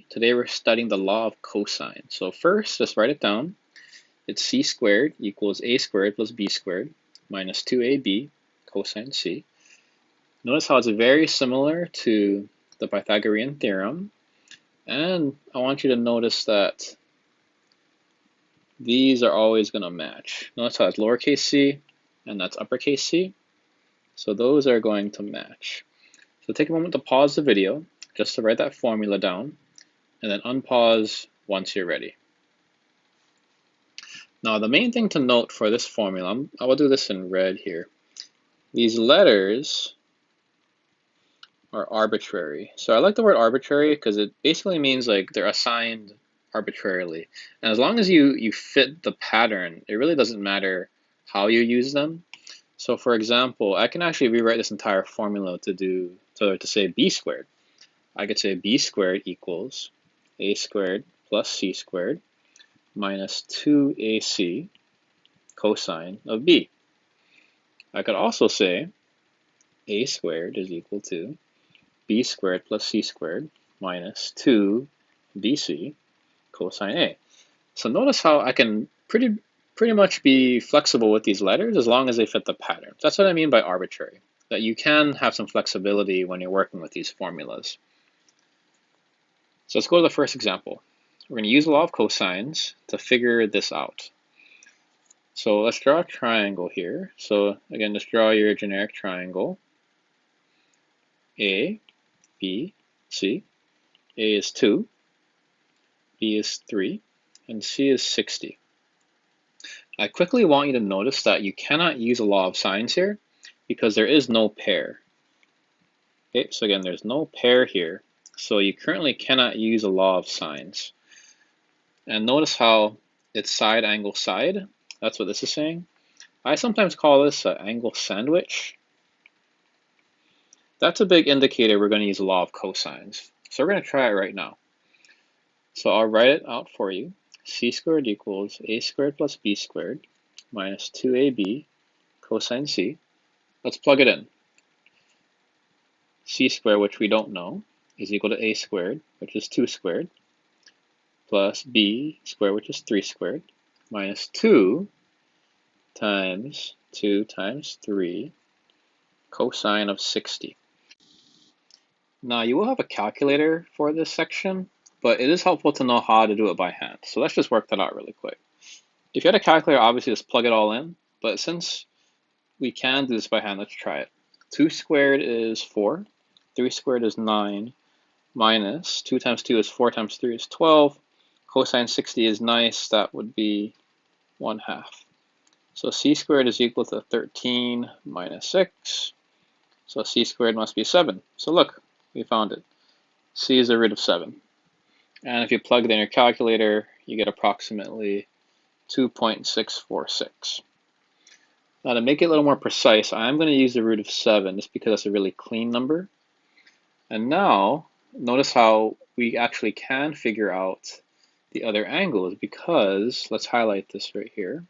Today we're studying the law of cosine. So first, let's write it down. It's c squared equals a squared plus b squared minus 2ab cosine c. Notice how it's very similar to the Pythagorean theorem. And I want you to notice that these are always going to match. Notice how it's lowercase c and that's uppercase c. So those are going to match. So take a moment to pause the video just to write that formula down, and then unpause once you're ready. Now the main thing to note for this formula, I will do this in red here. These letters are arbitrary. So I like the word arbitrary because it basically means like they're assigned arbitrarily. And as long as you fit the pattern, it really doesn't matter how you use them. So for example, I can actually rewrite this entire formula to say b squared. I could say b squared equals a squared plus c squared minus 2ac cosine of b. I could also say a squared is equal to b squared plus c squared minus 2bc cosine a. So notice how I can pretty much be flexible with these letters as long as they fit the pattern. That's what I mean by arbitrary, that you can have some flexibility when you're working with these formulas. So let's go to the first example. We're going to use the law of cosines to figure this out. So let's draw a triangle here. So again, just draw your generic triangle. A, B, C. A is 2, B is 3, and C is 60. I quickly want you to notice that you cannot use a law of sines here because there is no pair. Okay, so again, there's no pair here. So you currently cannot use a law of sines. And notice how it's side, angle, side. That's what this is saying. I sometimes call this an angle sandwich. That's a big indicator we're going to use a law of cosines. So we're going to try it right now. So I'll write it out for you. C squared equals a squared plus b squared minus 2ab cosine c. Let's plug it in. C squared, which we don't know, is equal to a squared, which is 2 squared, plus b squared, which is 3 squared, minus 2 times 2 times 3 cosine of 60. Now you will have a calculator for this section, but it is helpful to know how to do it by hand. So let's just work that out really quick. If you had a calculator, obviously just plug it all in, but since we can do this by hand, let's try it. 2 squared is 4, 3 squared is 9, minus 2 times 2 is 4 times 3 is 12. Cosine 60 is nice, that would be 1/2. So c squared is equal to 13 minus 6. So c squared must be 7. So look, we found it. C is the root of 7. And if you plug it in your calculator, you get approximately 2.646. Now to make it a little more precise, I'm going to use the root of 7 just because it's a really clean number. And now, notice how we actually can figure out the other angles because, let's highlight this right here.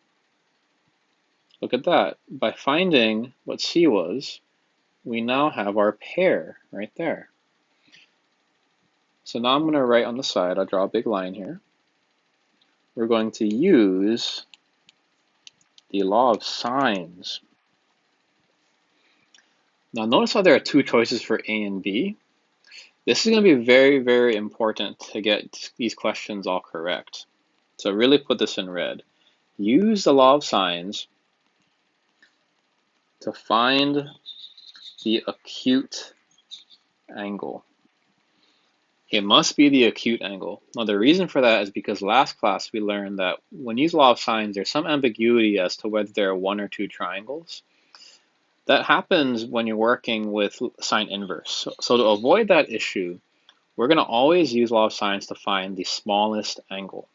Look at that. By finding what C was, we now have our pair right there. So now I'm going to write on the side, I'll draw a big line here. We're going to use the law of sines. Now notice how there are two choices for A and B. This is going to be very, very important to get these questions all correct. So really put this in red. Use the law of sines to find the acute angle. It must be the acute angle. Now the reason for that is because last class we learned that when you use law of sines, there's some ambiguity as to whether there are 1 or 2 triangles. That happens when you're working with sine inverse. So to avoid that issue, we're going to always use law of sines to find the smallest angle.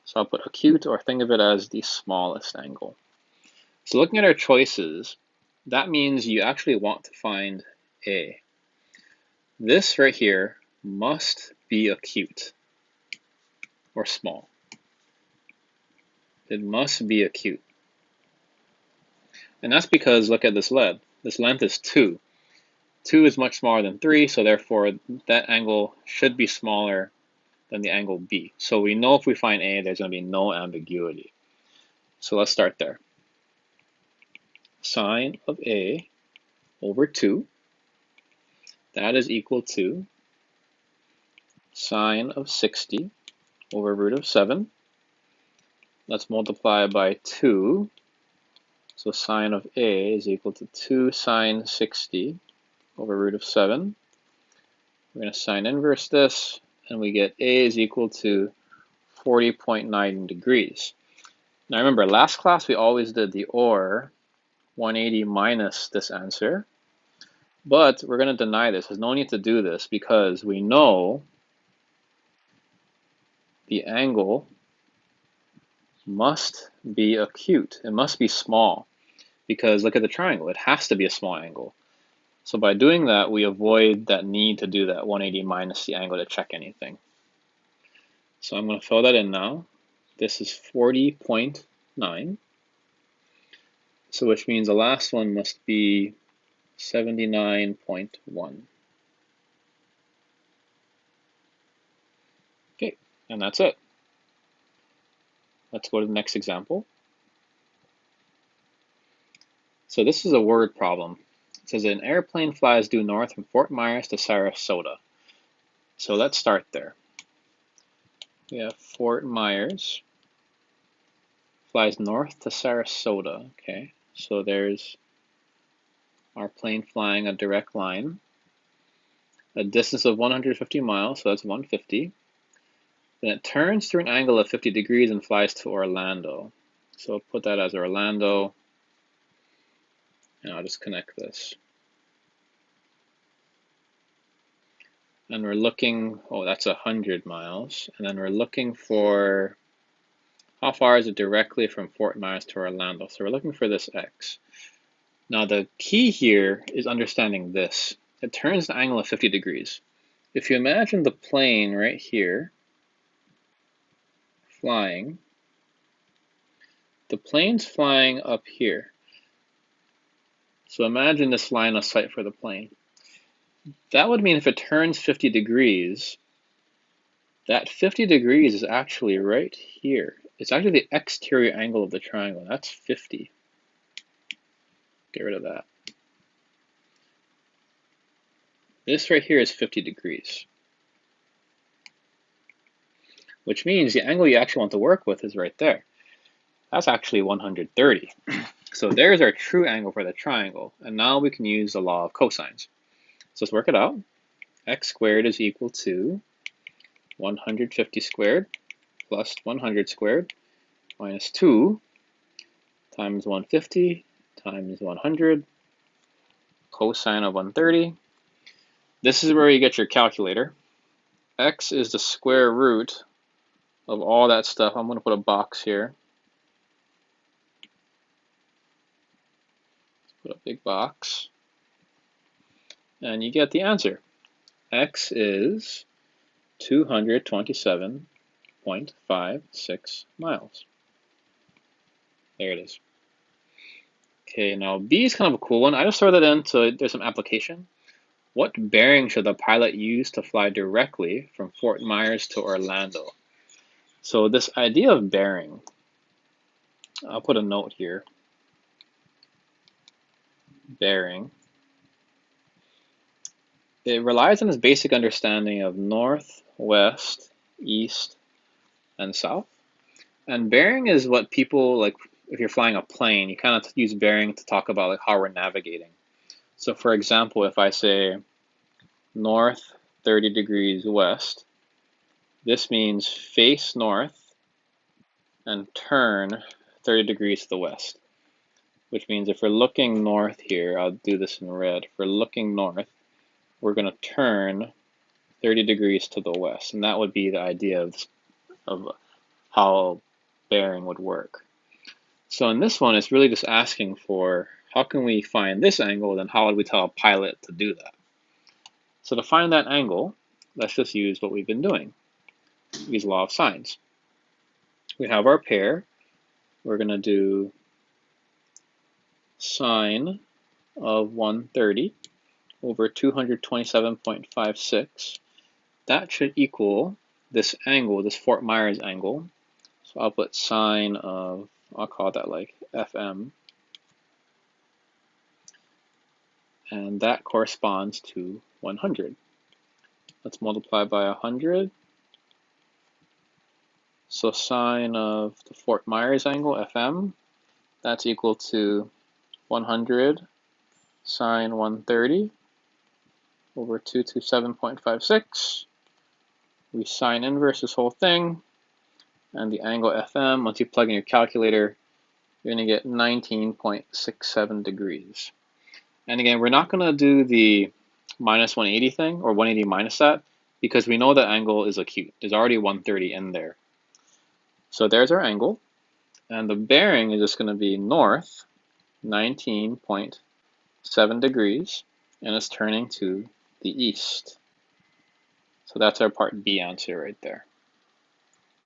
So I'll put acute, or think of it as the smallest angle. So looking at our choices, that means you actually want to find A. This right here must be acute or small. It must be acute. And that's because, look at this length. This length is 2. 2 is much smaller than 3, so therefore that angle should be smaller than the angle B. So we know if we find A, there's going to be no ambiguity. So let's start there. Sine of A over 2, that is equal to sine of 60 over root of 7. Let's multiply by 2. So sine of A is equal to 2 sine 60 over root of 7. We're going to sine inverse this, and we get A is equal to 40.9 degrees. Now remember, last class we always did the or 180 minus this answer, but we're going to deny this. There's no need to do this because we know the angle must be acute. It must be small because look at the triangle. It has to be a small angle. So by doing that, we avoid that need to do that 180 minus the angle to check anything. So I'm going to fill that in now. This is 40.9. So which means the last one must be 79.1. Okay, and that's it. Let's go to the next example. So this is a word problem. It says an airplane flies due north from Fort Myers to Sarasota. So let's start there. We have Fort Myers flies north to Sarasota. Okay, so there's our plane flying a direct line. A distance of 150 miles, so that's 150. Then it turns through an angle of 50 degrees and flies to Orlando. So I'll put that as Orlando, and I'll just connect this. And we're looking, oh, that's 100 miles. And then we're looking for, how far is it directly from Fort Myers to Orlando? So we're looking for this x. Now the key here is understanding this. It turns the angle of 50 degrees. If you imagine the plane right here, flying, the plane's flying up here. So imagine this line of sight for the plane. That would mean if it turns 50 degrees, that 50 degrees is actually right here. It's actually the exterior angle of the triangle. That's 50. Get rid of that. This right here is 50 degrees. Which means the angle you actually want to work with is right there. That's actually 130. So there's our true angle for the triangle. And now we can use the law of cosines. So let's work it out. X squared is equal to 150 squared plus 100 squared minus 2 times 150 times 100 cosine of 130. This is where you get your calculator. X is the square root of all that stuff. I'm going to put a box here. Put a big box. And you get the answer. X is 227.56 miles. There it is. Okay, now B is kind of a cool one. I just throw that in so there's some application. What bearing should the pilot use to fly directly from Fort Myers to Orlando? So this idea of bearing, I'll put a note here. Bearing. It relies on this basic understanding of north, west, east, and south. And bearing is what people, like if you're flying a plane, you kind of use bearing to talk about like how we're navigating. So for example, if I say north 30 degrees west, this means face north and turn 30 degrees to the west. Which means if we're looking north here, I'll do this in red. If we're looking north, we're going to turn 30 degrees to the west. And that would be the idea of how bearing would work. So in this one, it's really just asking for how can we find this angle, and how would we tell a pilot to do that? So to find that angle, let's just use what we've been doing. Use law of sines. We have our pair. We're going to do sine of 130 over 227.56. That should equal this angle, this Fort Myers angle. So I'll put sine of, I'll call that like FM, and that corresponds to 100. Let's multiply by 100. So sine of the Fort Myers angle, FM, that's equal to 100 sine 130 over 227.56. We sine inverse this whole thing, and the angle FM, once you plug in your calculator, you're going to get 19.67 degrees. And again, we're not going to do the minus 180 thing, or 180 minus that, because we know that angle is acute. There's already 130 in there. So there's our angle, and the bearing is just going to be north, 19.7 degrees, and it's turning to the east. So that's our part B answer right there.